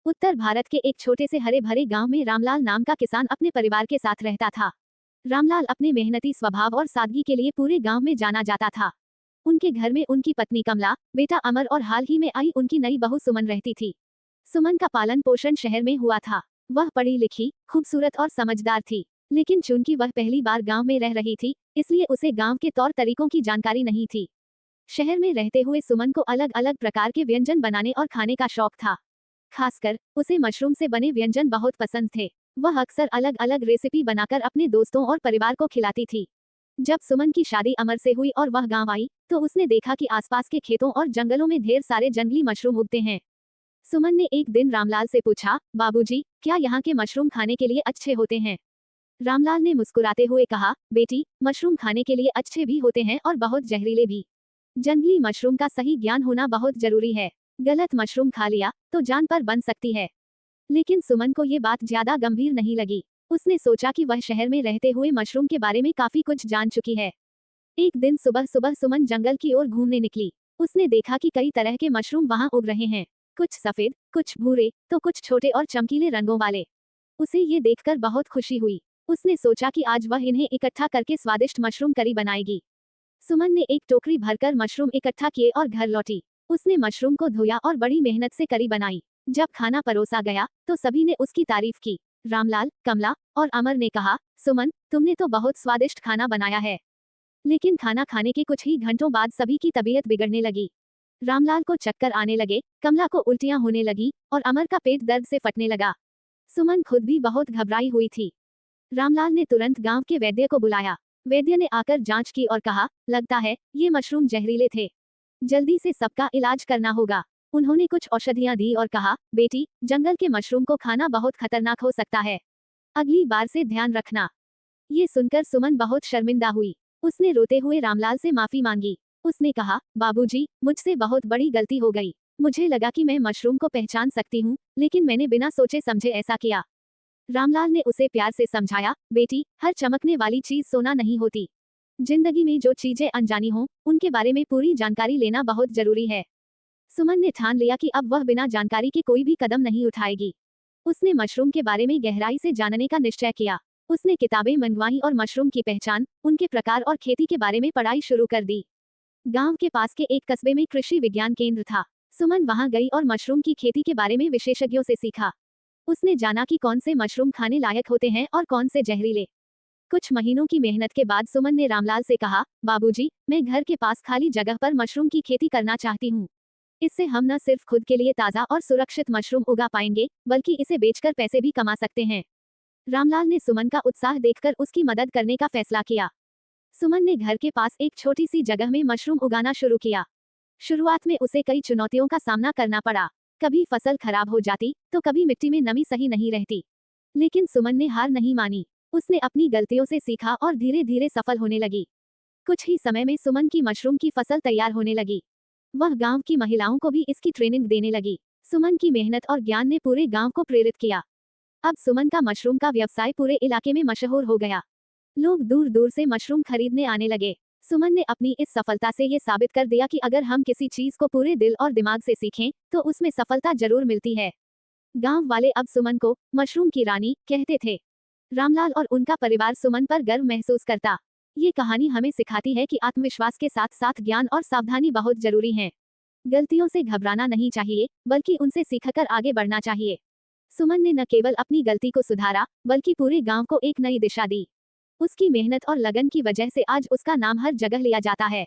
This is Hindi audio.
उत्तर भारत के एक छोटे से हरे भरे गांव में रामलाल नाम का किसान अपने परिवार के साथ रहता था। रामलाल अपने मेहनती स्वभाव और सादगी के लिए पूरे गांव में जाना जाता था। उनके घर में उनकी पत्नी कमला, बेटा अमर और हाल ही में आई उनकी नई बहू सुमन रहती थी। सुमन का पालन पोषण शहर में हुआ था। वह पढ़ी लिखी, खूबसूरत और समझदार थी, लेकिन चूंकि वह पहली बार गांव में रह रही थी, इसलिए उसे गांव के तौर तरीकों की जानकारी नहीं थी। शहर में रहते हुए सुमन को अलग अलग प्रकार के व्यंजन बनाने और खाने का शौक था। खासकर उसे मशरूम से बने व्यंजन बहुत पसंद थे। वह अक्सर अलग अलग रेसिपी बनाकर अपने दोस्तों और परिवार को खिलाती थी। जब सुमन की शादी अमर से हुई और वह गांव आई, तो उसने देखा कि आसपास के खेतों और जंगलों में ढेर सारे जंगली मशरूम उगते हैं। सुमन ने एक दिन रामलाल से पूछा, बाबूजी, क्या यहाँ के मशरूम खाने के लिए अच्छे होते हैं? रामलाल ने मुस्कुराते हुए कहा, बेटी, मशरूम खाने के लिए अच्छे भी होते हैं और बहुत जहरीले भी। जंगली मशरूम का सही ज्ञान होना बहुत जरूरी है। गलत मशरूम खा लिया तो जान पर बन सकती है। लेकिन सुमन को ये बात ज्यादा गंभीर नहीं लगी। उसने सोचा कि वह शहर में रहते हुए मशरूम के बारे में काफी कुछ जान चुकी है। एक दिन सुबह सुबह सुमन जंगल की ओर घूमने निकली। उसने देखा कि कई तरह के मशरूम वहां उग रहे हैं, कुछ सफेद, कुछ भूरे, तो कुछ छोटे और चमकीले रंगों वाले। उसे ये देखकर बहुत खुशी हुई। उसने सोचा कि आज वह इन्हें इकट्ठा करके स्वादिष्ट मशरूम करी बनाएगी। सुमन ने एक टोकरी भरकर मशरूम इकट्ठा किए और घर लौटी। उसने मशरूम को धोया और बड़ी मेहनत से करी बनाई। जब खाना परोसा गया तो सभी ने उसकी तारीफ की। रामलाल, कमला और अमर ने कहा, सुमन, तुमने तो बहुत स्वादिष्ट खाना बनाया है। लेकिन खाना खाने के कुछ ही घंटों बाद सभी की तबीयत बिगड़ने लगी। रामलाल को चक्कर आने लगे, कमला को उल्टियां होने लगी और अमर का पेट दर्द से फटने लगा। सुमन खुद भी बहुत घबराई हुई थी। रामलाल ने तुरंत गांव के वैद्य को बुलाया। वैद्य ने आकर जांच की और कहा, लगता है ये मशरूम जहरीले थे। जल्दी से सबका इलाज करना होगा। उन्होंने कुछ औषधियां दी और कहा, बेटी, जंगल के मशरूम को खाना बहुत खतरनाक हो सकता है। अगली बार से ध्यान रखना। ये सुनकर सुमन बहुत शर्मिंदा हुई। उसने रोते हुए रामलाल से माफी मांगी। उसने कहा, बाबूजी, मुझसे बहुत बड़ी गलती हो गई। मुझे लगा कि मैं मशरूम को पहचान सकती हूँ, लेकिन मैंने बिना सोचे समझे ऐसा किया। रामलाल ने उसे प्यार से समझाया, बेटी, हर चमकने वाली चीज सोना नहीं होती। जिंदगी में जो चीजें अनजानी हो, उनके बारे में पूरी जानकारी लेना बहुत जरूरी है। सुमन ने ठान लिया कि अब वह बिना जानकारी के कोई भी कदम नहीं उठाएगी। उसने मशरूम के बारे में गहराई से जानने का निश्चय किया। उसने किताबें मंगवाई और मशरूम की पहचान, उनके प्रकार और खेती के बारे में पढ़ाई शुरू कर दी। गांव के पास के एक कस्बे में कृषि विज्ञान केंद्र था। सुमन वहां गई और मशरूम की खेती के बारे में विशेषज्ञों से सीखा। उसने जाना कि कौन से मशरूम खाने लायक होते हैं और कौन से जहरीले। कुछ महीनों की मेहनत के बाद सुमन ने रामलाल से कहा, बाबूजी, मैं घर के पास खाली जगह पर मशरूम की खेती करना चाहती हूँ। इससे हम न सिर्फ खुद के लिए ताज़ा और सुरक्षित मशरूम उगा पाएंगे, बल्कि इसे बेचकर पैसे भी कमा सकते हैं। रामलाल ने सुमन का उत्साह देखकर उसकी मदद करने का फैसला किया। सुमन ने घर के पास एक छोटी सी जगह में मशरूम उगाना शुरू किया। शुरुआत में उसे कई चुनौतियों का सामना करना पड़ा। कभी फसल खराब हो जाती, तो कभी मिट्टी में नमी सही नहीं रहती। लेकिन सुमन ने हार नहीं मानी। उसने अपनी गलतियों से सीखा और धीरे धीरे सफल होने लगी। कुछ ही समय में सुमन की मशरूम की फसल तैयार होने लगी। वह गांव की महिलाओं को भी इसकी ट्रेनिंग देने लगी। सुमन की मेहनत और ज्ञान ने पूरे गांव को प्रेरित किया। अब सुमन का मशरूम का व्यवसाय पूरे इलाके में मशहूर हो गया। लोग दूर दूर से मशरूम खरीदने आने लगे। सुमन ने अपनी इस सफलता से ये साबित कर दिया कि अगर हम किसी चीज को पूरे दिल और दिमाग से सीखें, तो उसमें सफलता जरूर मिलती है। गांव वाले अब सुमन को मशरूम की रानी कहते थे। रामलाल और उनका परिवार सुमन पर गर्व महसूस करता। ये कहानी हमें सिखाती है कि आत्मविश्वास के साथ साथ ज्ञान और सावधानी बहुत जरूरी है। गलतियों से घबराना नहीं चाहिए, बल्कि उनसे सीखकर आगे बढ़ना चाहिए। सुमन ने न केवल अपनी गलती को सुधारा, बल्कि पूरे गांव को एक नई दिशा दी। उसकी मेहनत और लगन की वजह से आज उसका नाम हर जगह लिया जाता है।